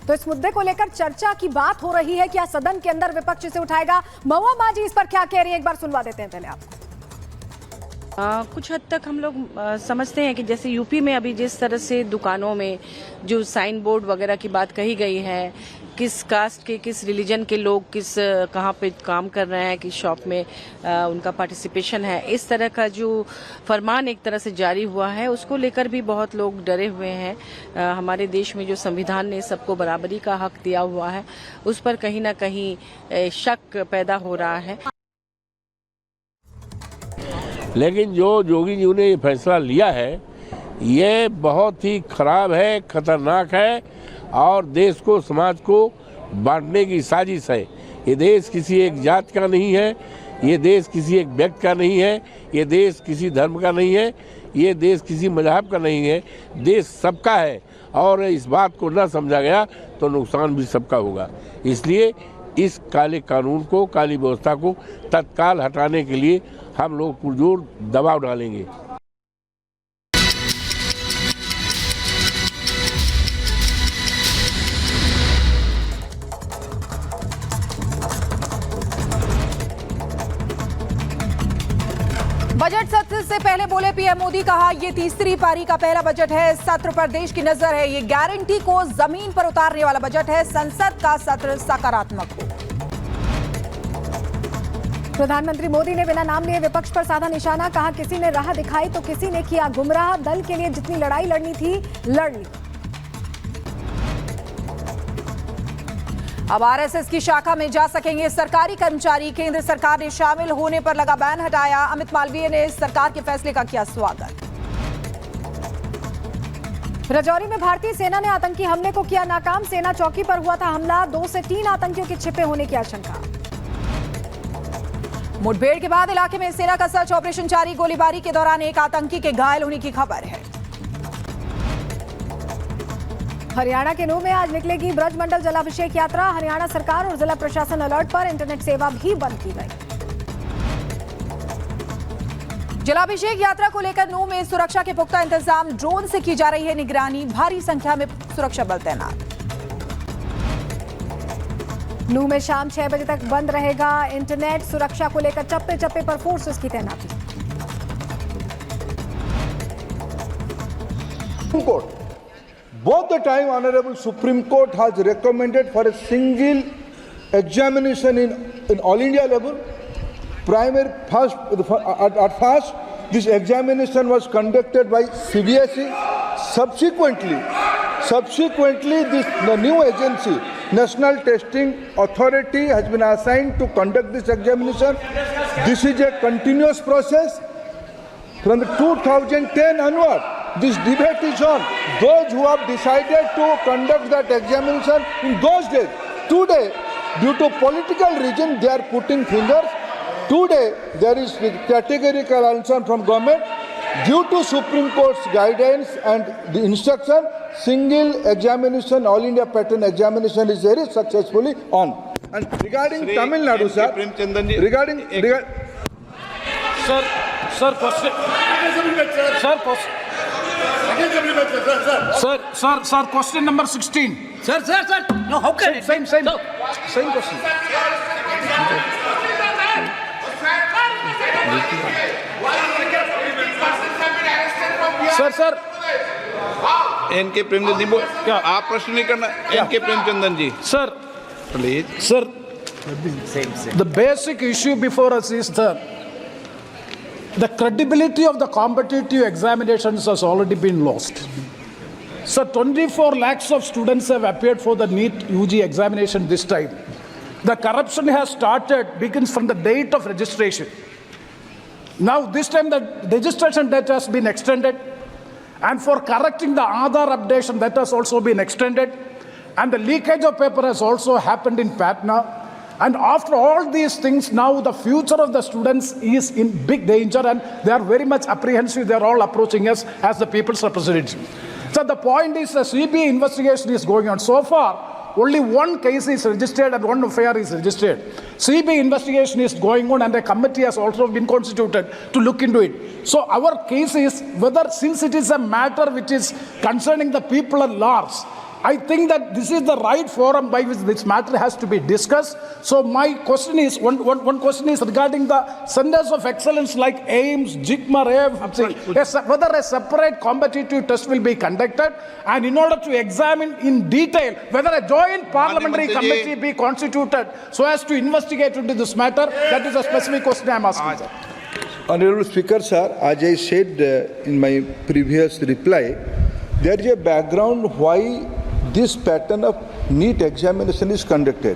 तो इस मुद्दे को लेकर चर्चा की बात हो रही है। क्या सदन के अंदर विपक्ष इसे उठाएगा? महुआ मांझी इस पर क्या कह रही है, एक बार सुनवा देते हैं पहले आपको। कुछ हद तक हम लोग समझते हैं कि जैसे यूपी में अभी जिस तरह से दुकानों में जो साइन बोर्ड वगैरह की बात कही गई है, किस कास्ट के, किस रिलीजन के लोग किस कहाँ पे काम कर रहे हैं, किस शॉप में उनका पार्टिसिपेशन है, इस तरह का जो फरमान एक तरह से जारी हुआ है उसको लेकर भी बहुत लोग डरे हुए हैं। हमारे देश में जो संविधान ने सबको बराबरी का हक दिया हुआ है उस पर कहीं ना कहीं शक पैदा हो रहा है। लेकिन जो योगी जी ने ये फैसला लिया है ये बहुत ही खराब है, खतरनाक है और देश को, समाज को बांटने की साजिश है। ये देश किसी एक जात का नहीं है, ये देश किसी एक व्यक्ति का नहीं है, ये देश किसी धर्म का नहीं है, ये देश किसी मजहब का नहीं है, देश सबका है। और इस बात को न समझा गया तो नुकसान भी सबका होगा। इसलिए इस काले कानून को, काली व्यवस्था को तत्काल हटाने के लिए हम लोग पुरजोर दबाव डालेंगे। बजट सत्र से पहले बोले पीएम मोदी, कहा ये तीसरी पारी का पहला बजट है, सत्र पर देश की नजर है, ये गारंटी को जमीन पर उतारने वाला बजट है, संसद का सत्र सकारात्मक हो। प्रधानमंत्री मोदी ने बिना नाम लिए विपक्ष पर साधा निशाना, कहा किसी ने राह दिखाई तो किसी ने किया गुमराह, दल के लिए जितनी लड़ाई लड़नी थी लड़ ली। अब आरएसएस की शाखा में जा सकेंगे सरकारी कर्मचारी, केंद्र सरकार ने शामिल होने पर लगा बैन हटाया, अमित मालवीय ने सरकार के फैसले का किया स्वागत। राजौरी में भारतीय सेना ने आतंकी हमले को किया नाकाम, सेना चौकी पर हुआ था हमला, 2 से 3 आतंकियों के छिपे होने की आशंका। मुठभेड़ के बाद इलाके में सेना का सर्च ऑपरेशन जारी, गोलीबारी के दौरान एक आतंकी के घायल होने की खबर है। हरियाणा के नूह में आज निकलेगी ब्रजमंडल जलाभिषेक यात्रा, हरियाणा सरकार और जिला प्रशासन अलर्ट पर, इंटरनेट सेवा भी बंद की गई। जलाभिषेक यात्रा को लेकर नूह में सुरक्षा के पुख्ता इंतजाम, ड्रोन से की जा रही है निगरानी, भारी संख्या में सुरक्षा बल तैनात। नूह में शाम 6 बजे तक बंद रहेगा इंटरनेट, सुरक्षा को लेकर चप्पे चप्पे पर फोर्सेस की तैनाती। Both the time Honorable Supreme Court has recommended for a single examination in all India level. At first this examination was conducted by CBSE. Subsequently the new agency, National Testing Authority, has been assigned to conduct this examination. This is a continuous process from the 2010 onward. This debate is on. Those who have decided to conduct that examination in those days, today, due to political reason, they are putting fingers. Today, there is categorical answer from government. Due to Supreme Court's guidance and the instruction, single examination, All India pattern examination is very successfully on. And regarding Tamil Nadu, sir, Sir, question number 16. Sir. No, how can it? Same question. Sir. N K Premchand ji, क्या आप प्रश्न नहीं करना? N K Premchandan ji, Sir, please. sir, the basic issue before us is the credibility of the competitive examinations has already been lost. So 24 lakhs of students have appeared for the NEET UG examination this time. The corruption has begins from the date of registration. Now this time the registration date has been extended, and for correcting the Aadhaar updation, that has also been extended, and the leakage of paper has also happened in Patna. And after all these things, now the future of the students is in big danger, and they are very much apprehensive. They are all approaching us as the people's representative. So the point is, the CBI investigation is going on. So far, only one case is registered and one FIR is registered. CBI investigation is going on, and a committee has also been constituted to look into it. So our case is whether, since it is a matter which is concerning the people at large, I think that this is the right forum by which this matter has to be discussed. So my question is, one question is regarding the centers of excellence like AIMS, JIGMA, AFMC, whether a separate competitive test will be conducted, and in order to examine in detail whether a joint parliamentary committee be constituted so as to investigate into this matter. That is a specific question I am asking, sir. Honorable Speaker, sir, as I said in my previous reply, there is a background why this pattern of NEET examination is conducted.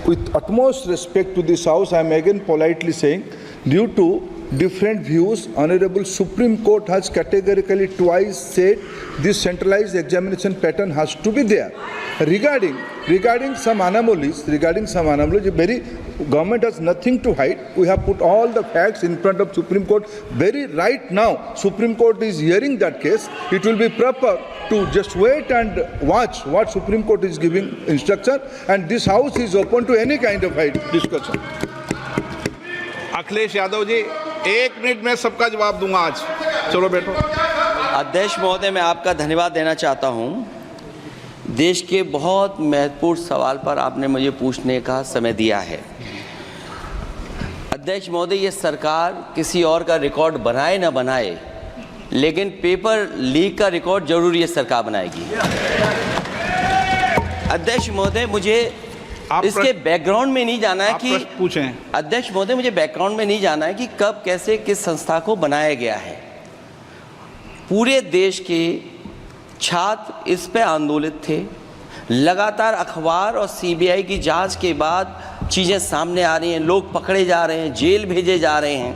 With utmost respect to this House, I am again politely saying, due to different views, Honorable Supreme Court has categorically twice said this centralized examination pattern has to be there. Regarding some anomalies, very government has nothing to hide. We have put all the facts in front of Supreme Court. Very right now, Supreme Court is hearing that case. It will be proper to just wait and watch what Supreme Court is giving instruction, and this House is open to any kind of discussion. Akhilesh Yadav ji, 1 minute में सबका जवाब दूंगा आज। चलो बैठो। अध्यक्ष महोदय, मैं आपका धन्यवाद देना चाहता हूं। देश के बहुत महत्वपूर्ण सवाल पर आपने मुझे पूछने का समय दिया है। अध्यक्ष महोदय, ये सरकार किसी और का रिकॉर्ड बनाए ना बनाए, लेकिन पेपर लीक का रिकॉर्ड जरूर ये सरकार बनाएगी। अध्यक्ष महोदय, मुझे इसके बैकग्राउंड में नहीं जाना है कि पूछें। अध्यक्ष महोदय, मुझे बैकग्राउंड में नहीं जाना है कि कब, कैसे, किस संस्था को बनाया गया है। पूरे देश के छात्र इस पे आंदोलित थे। लगातार अखबार और सीबीआई की जांच के बाद चीज़ें सामने आ रही हैं, लोग पकड़े जा रहे हैं, जेल भेजे जा रहे हैं।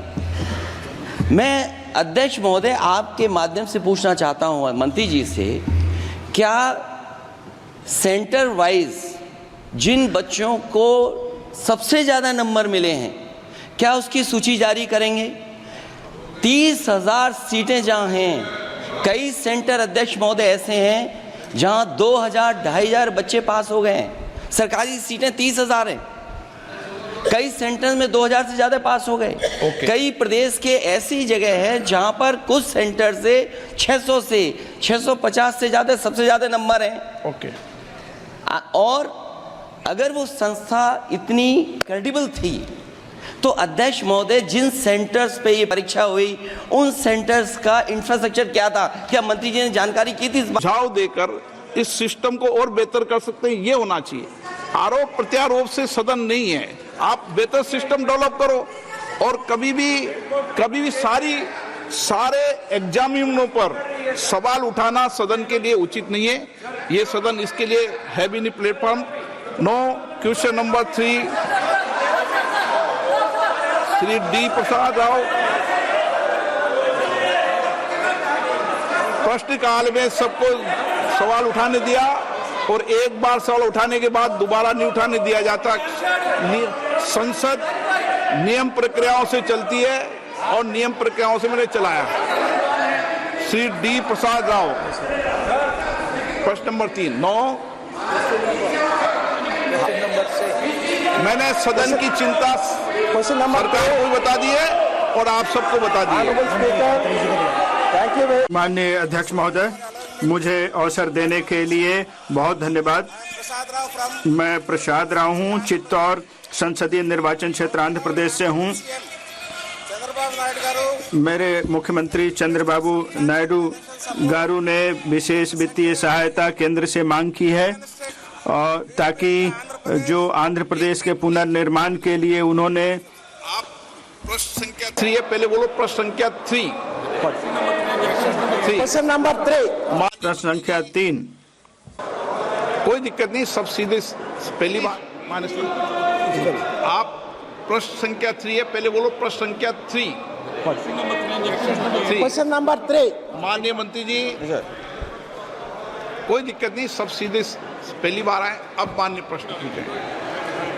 मैं अध्यक्ष महोदय आपके माध्यम से पूछना चाहता हूं मंत्री जी से, क्या सेंटर वाइज जिन बच्चों को सबसे ज़्यादा नंबर मिले हैं, क्या उसकी सूची जारी करेंगे? 30,000 सीटें जहाँ हैं, कई सेंटर अध्यक्ष महोदय ऐसे हैं जहाँ 2,000, 2,500 बच्चे पास हो गए हैं। सरकारी सीटें 30,000 हैं, कई सेंटर में 2,000 से ज़्यादा पास हो गए। कई प्रदेश के ऐसी जगह है जहाँ पर कुछ सेंटर से 600 से 650 से ज़्यादा सबसे ज़्यादा नंबर हैं। और अगर वो संस्था इतनी क्रेडिबल थी तो अध्यक्ष महोदय, जिन सेंटर्स पे ये परीक्षा हुई उन सेंटर्स का इंफ्रास्ट्रक्चर क्या था? क्या मंत्री जी ने जानकारी की थी? सुझाव देकर इस सिस्टम को और बेहतर कर सकते हैं, ये होना चाहिए। आरोप प्रत्यारोप से सदन नहीं है। आप बेहतर सिस्टम डेवलप करो, और कभी भी सारे एग्जामिनरों पर सवाल उठाना सदन के लिए उचित नहीं है। ये सदन इसके लिए है भी नहीं platform. No question number 3, Shri D Prasad Rao. प्रश्नकाल में सबको सवाल उठाने दिया, और एक बार सवाल उठाने के बाद दोबारा नहीं उठाने दिया जाता। संसद नियम प्रक्रियाओं से चलती है, और नियम प्रक्रियाओं से मैंने चलाया। श्री डी प्रसाद राव, प्रश्न नंबर 3। 9, मैंने सदन की चिंता सरकार को बता दी है और आप सबको बता दी है। माननीय अध्यक्ष महोदय, मुझे अवसर देने के लिए बहुत धन्यवाद। मैं प्रसाद राव हूँ, चित्तौड़ संसदीय निर्वाचन क्षेत्र आंध्र प्रदेश से हूँ। मेरे मुख्यमंत्री चंद्रबाबू नायडू गारू ने विशेष वित्तीय सहायता केंद्र से मांग की है, और ताकि जो आंध्र प्रदेश के पुनर्निर्माण के लिए उन्होंने प्रश्न संख्या 3 है, पहले बोलो प्रश्न संख्या 3। प्रश्न नंबर 3। प्रश्न संख्या 3। कोई दिक्कत नहीं, सब सीधे पहली बार आप प्रश्न संख्या 3 है, पहले बोलो प्रश्न संख्या 3। Question number 3। माननीय मंत्री जी, कोई दिक्कत नहीं, सब सीधे पहली बार आए। अब माननीय प्रश्न पूछें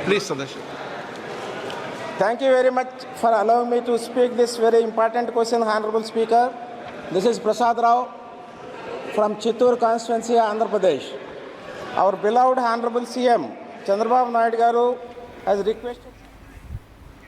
प्लीज सदस्य। Thank you very much for allowing me to speak this very important question, Honorable Speaker. This is Prasad Rao from Chittoor constituency, Andhra Pradesh. Our beloved Honorable CM Chandrababu Naidu Garu has requested